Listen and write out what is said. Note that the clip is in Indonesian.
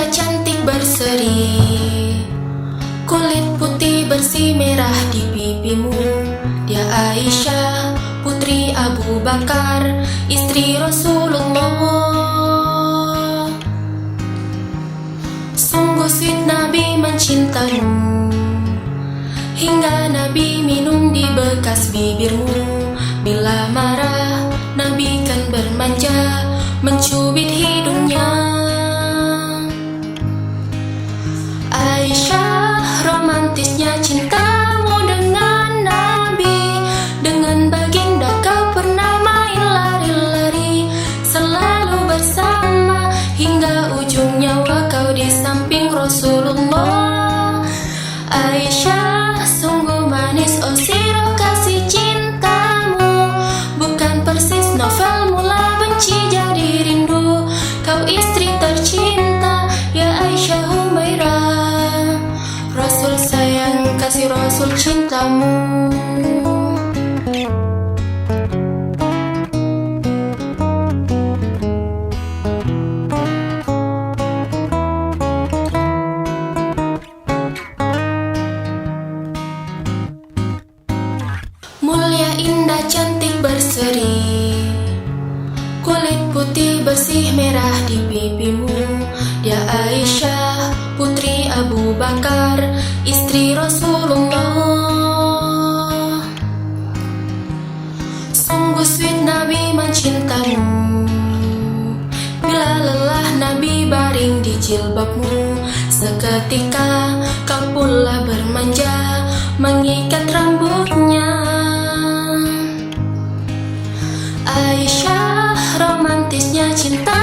indah cantik berseri, kulit putih bersih merah di pipimu. Dia Aisyah, putri Abu Bakar, istri Rasulullah. Sungguh sweet Nabi mencintamu, hingga Nabi minum di bekas bibirmu. Bila marah, Nabi kan bermanja, mencubit hidungnya. Aisyah, romantisnya cintamu dengan Nabi. Dengan baginda kau pernah main lari-lari, selalu bersama hingga ujung nyawa kau di samping Rasulullah. Aisyah, sungguh manis oh sirah kasih cintamu, bukan persis novel mula benci jadi rindu. Kau istri tercinta ya Aisyah Humairah, Rasul sayang kasih Rasul cintamu. Mulia indah cantik berseri, kulit putih bersih merah di pipimu. Dia Aisyah, putri Abu Bakar, istri Rasulullah. Sungguh sweet Nabi mencintamu, bila lelah Nabi baring di jilbabmu. Seketika kau pula bermanja, mengikat rambutnya. Aisyah, romantisnya cinta